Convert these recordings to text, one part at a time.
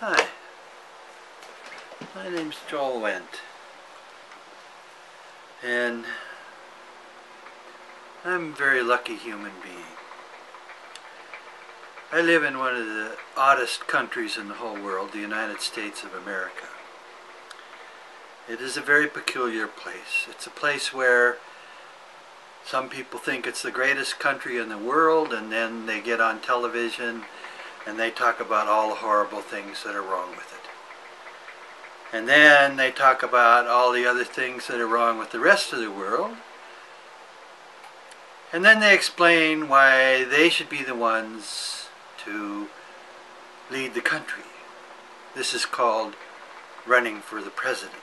Hi, my name's Joel Wendt, and I'm a very lucky human being. I live in one of the oddest countries in the whole world, the United States of America. It is a very peculiar place. It's a place where some people think it's the greatest country in the world, and then they get on television and they talk about all the horrible things that are wrong with it. And then they talk about all the other things that are wrong with the rest of the world. And then they explain why they should be the ones to lead the country. This is called running for the president.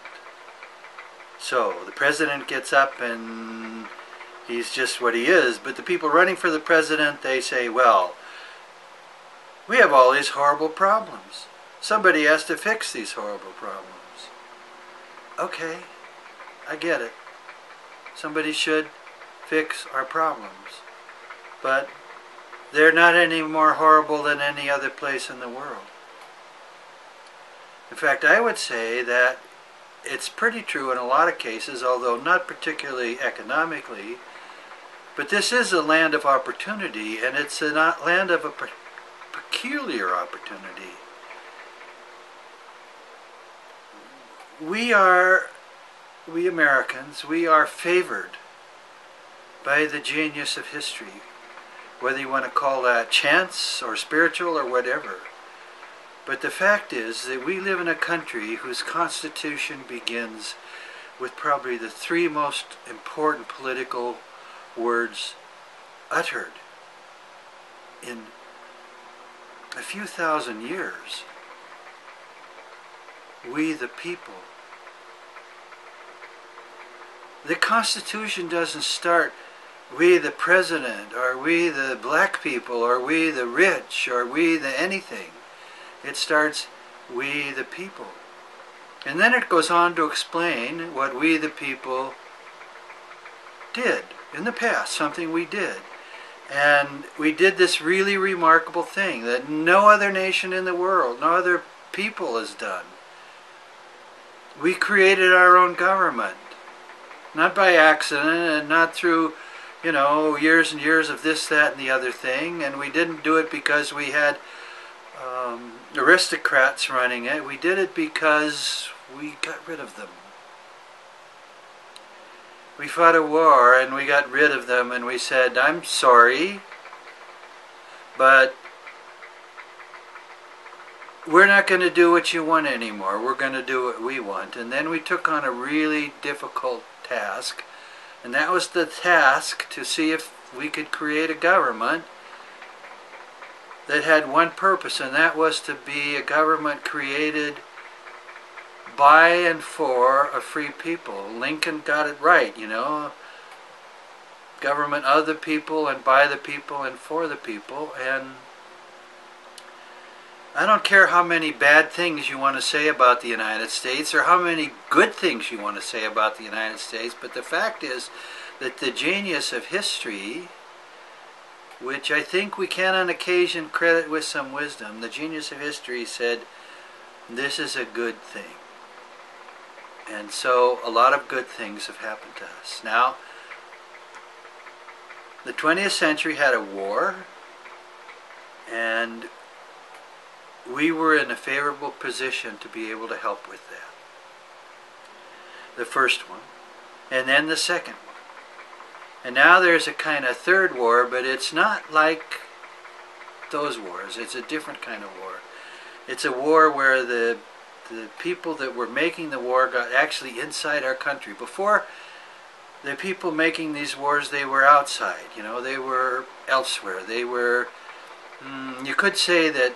So the president gets up and he's just what he is, but the people running for the president, they say, well, we have all these horrible problems. Somebody has to fix these horrible problems. Okay, I get it. Somebody should fix our problems. But they're not any more horrible than any other place in the world. In fact, I would say that it's pretty true in a lot of cases, although not particularly economically, but this is a land of opportunity, and it's a land of a peculiar opportunity. We Americans, we are favored by the genius of history, whether you want to call that chance or spiritual or whatever. But the fact is that we live in a country whose constitution begins with probably the three most important political words uttered in a few thousand years. We the people. The Constitution doesn't start we the president, or we the black people, or we the rich, or we the anything. It starts we the people. And then it goes on to explain what we the people did in the past, something we did. And we did this really remarkable thing that no other nation in the world, no other people has done. We created our own government. Not by accident and not through, years and years of this, that, and the other thing. And we didn't do it because we had aristocrats running it. We did it because we got rid of them. We fought a war and we got rid of them, and we said, I'm sorry, but we're not going to do what you want anymore. We're going to do what we want. And then we took on a really difficult task, and that was the task to see if we could create a government that had one purpose, and that was to be a government created by and for a free people. Lincoln got it right, government of the people and by the people and for the people. And I don't care how many bad things you want to say about the United States or how many good things you want to say about the United States, but the fact is that the genius of history, which I think we can on occasion credit with some wisdom, the genius of history said, this is a good thing. And so a lot of good things have happened to us. Now, the 20th century had a war, and we were in a favorable position to be able to help with that. The first one, and then the second one. And now there's a kind of third war, but it's not like those wars. It's a different kind of war. It's a war where the people that were making the war got actually inside our country. Before, the people making these wars, they were outside. They were elsewhere. They were, you could say that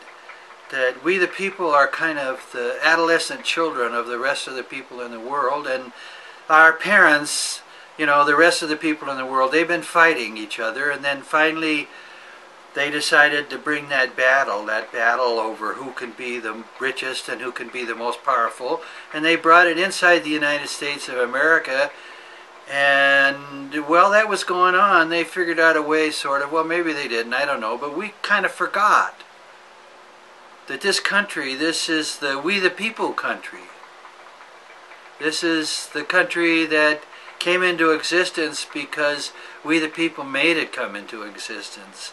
we the people are kind of the adolescent children of the rest of the people in the world, and our parents, the rest of the people in the world, they've been fighting each other, and then finally they decided to bring that battle over who can be the richest and who can be the most powerful, and they brought it inside the United States of America. And while that was going on, they figured out a way, sort of, well, maybe they didn't, I don't know, but we kind of forgot that this country, this is the we the people country. This is the country that came into existence because we the people made it come into existence.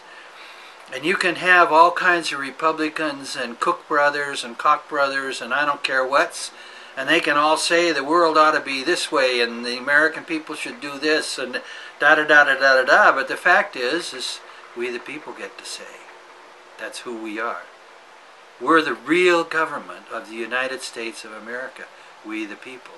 And you can have all kinds of Republicans and Cook brothers and Koch brothers and I don't care what's, and they can all say the world ought to be this way and the American people should do this and da-da-da-da-da-da-da, but the fact is we the people get to say. That's who we are. We're the real government of the United States of America, we the people.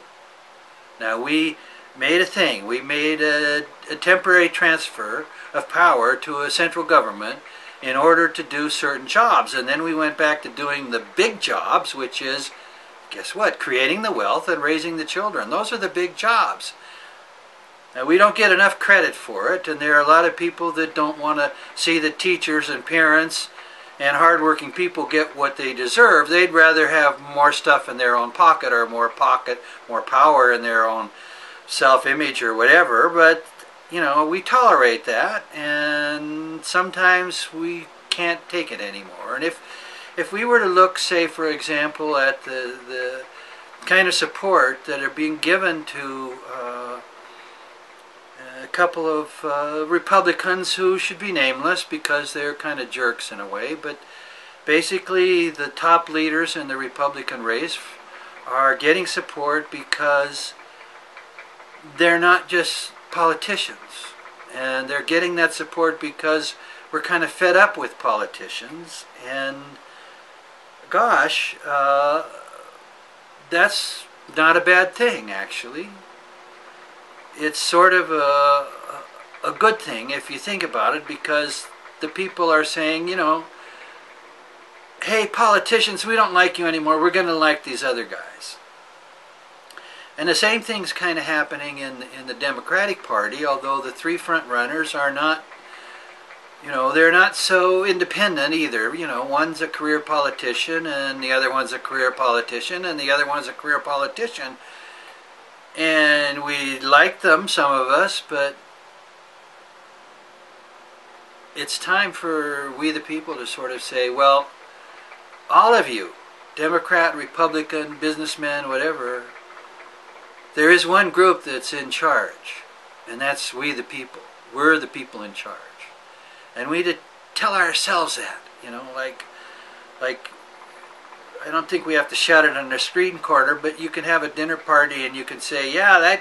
Now we made a thing, we made a temporary transfer of power to a central government in order to do certain jobs, and then we went back to doing the big jobs, which is, guess what, creating the wealth and raising the children. Those are the big jobs. Now we don't get enough credit for it, and there are a lot of people that don't want to see that teachers and parents and hardworking people get what they deserve. They'd rather have more stuff in their own pocket or more power in their own self-image or whatever, but you know, we tolerate that, and sometimes we can't take it anymore. And if we were to look, say, for example, at the kind of support that are being given to a couple of Republicans who should be nameless because they're kind of jerks in a way, but basically the top leaders in the Republican race are getting support because they're not just politicians, and they're getting that support because we're kind of fed up with politicians, and gosh, that's not a bad thing, actually. It's sort of a good thing if you think about it, because the people are saying, you know, hey, politicians, we don't like you anymore, we're going to like these other guys. And the same thing's kind of happening in the Democratic Party, although the three front runners are not, you know, they're not so independent either. You know, one's a career politician, and the other one's a career politician, and the other one's a career politician. And we like them, some of us, but it's time for we the people to sort of say, well, all of you, Democrat, Republican, businessmen, whatever, there is one group that's in charge, and that's we the people. We're the people in charge. And we need to tell ourselves that, you know, like I don't think we have to shout it on the street corner, but you can have a dinner party and you can say, yeah,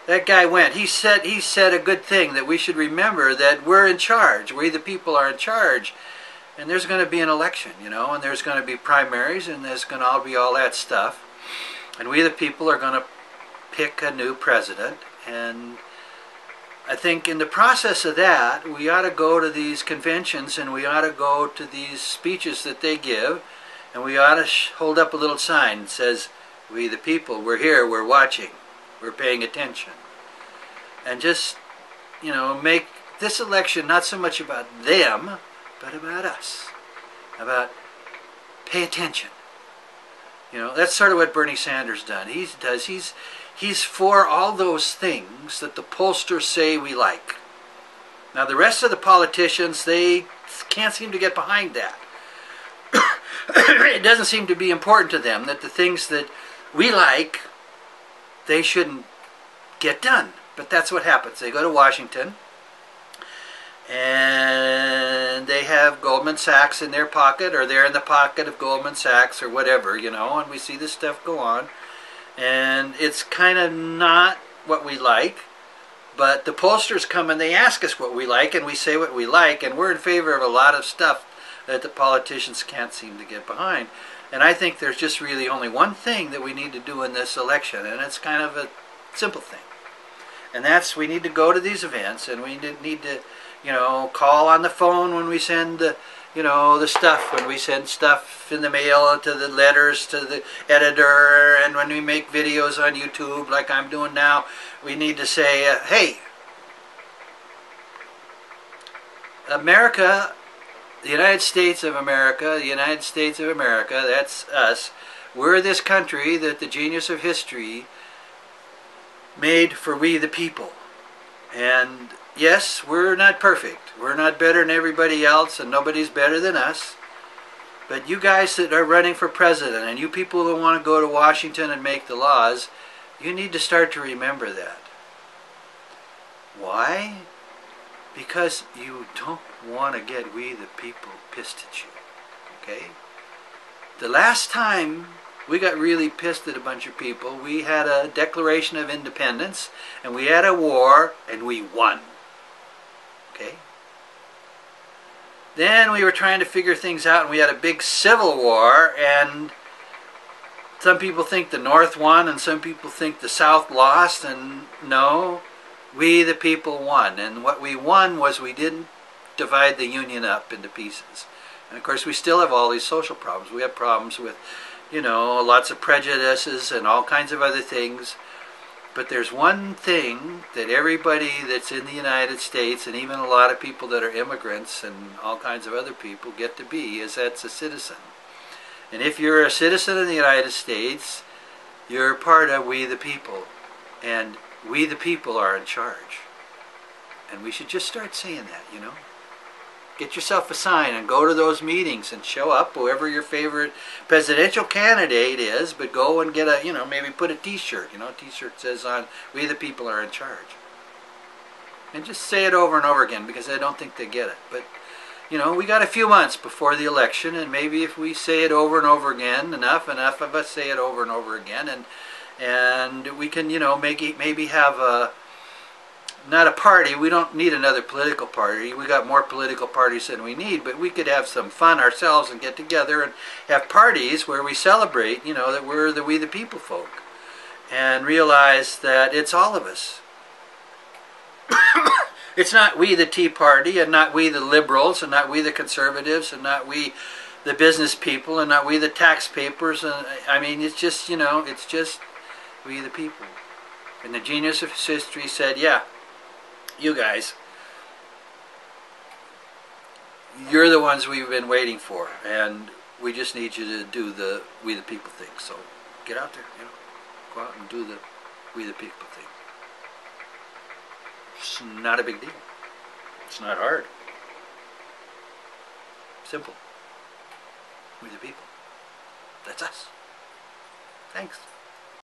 that guy went. He said a good thing, that we should remember that we're in charge. We the people are in charge. And there's going to be an election, you know, and there's going to be primaries, and there's going to all be all that stuff. And we the people are going to pick a new president, and I think in the process of that, we ought to go to these conventions, and we ought to go to these speeches that they give, and we ought to hold up a little sign that says, we the people, we're here, we're watching, we're paying attention. And just, you know, make this election not so much about them, but about us. About pay attention. You know, that's sort of what Bernie Sanders done. He's for all those things that the pollsters say we like. Now the rest of the politicians, they can't seem to get behind that. It doesn't seem to be important to them that the things that we like, they shouldn't get done. But that's what happens. They go to Washington, and they have Goldman Sachs in their pocket, or they're in the pocket of Goldman Sachs, or whatever, you know, and we see this stuff go on. And it's kind of not what we like, but the pollsters come and they ask us what we like, and we say what we like, and we're in favor of a lot of stuff that the politicians can't seem to get behind. And I think there's just really only one thing that we need to do in this election, and it's kind of a simple thing. And that's, we need to go to these events, and we need to, you know, call on the phone when we send the, you know, the stuff, when we send stuff in the mail, to the letters to the editor, and when we make videos on YouTube like I'm doing now, we need to say, hey, America, the United States of America, that's us. We're this country that the genius of history made for we the people. And yes, we're not perfect. We're not better than everybody else, and nobody's better than us. But you guys that are running for president and you people that want to go to Washington and make the laws, you need to start to remember that. Why? Because you don't want to get we the people pissed at you. Okay? The last time we got really pissed at a bunch of people, we had a Declaration of Independence and we had a war and we won. Okay? Then we were trying to figure things out and we had a big civil war, and some people think the North won and some people think the South lost, and no, we the people won. And what we won was we didn't divide the Union up into pieces. And of course we still have all these social problems. We have problems with, lots of prejudices and all kinds of other things. But there's one thing that everybody that's in the United States, and even a lot of people that are immigrants and all kinds of other people, get to be, is that's a citizen. And if you're a citizen of the United States, you're part of we the people. And we the people are in charge. And we should just start saying that, Get yourself a sign and go to those meetings and show up, whoever your favorite presidential candidate is, but go and get a, maybe put a t-shirt, a t-shirt says on, we the people are in charge. And just say it over and over again, because I don't think they get it. But, we got a few months before the election, and maybe if we say it over and over again, enough of us say it over and over again, and we can, maybe have a, not a party. We don't need another political party. We got more political parties than we need, but we could have some fun ourselves and get together and have parties where we celebrate, that we're the we the people folk, and realize that it's all of us. It's not we the Tea Party, and not we the liberals, and not we the conservatives, and not we the business people, and not we the taxpayers. And I mean, it's just, it's just we the people. And the genius of history said, yeah, you guys, you're the ones we've been waiting for, and we just need you to do the we the people thing. So get out there, go out and do the we the people thing. It's not a big deal. It's not hard. Simple. We the people. That's us. Thanks.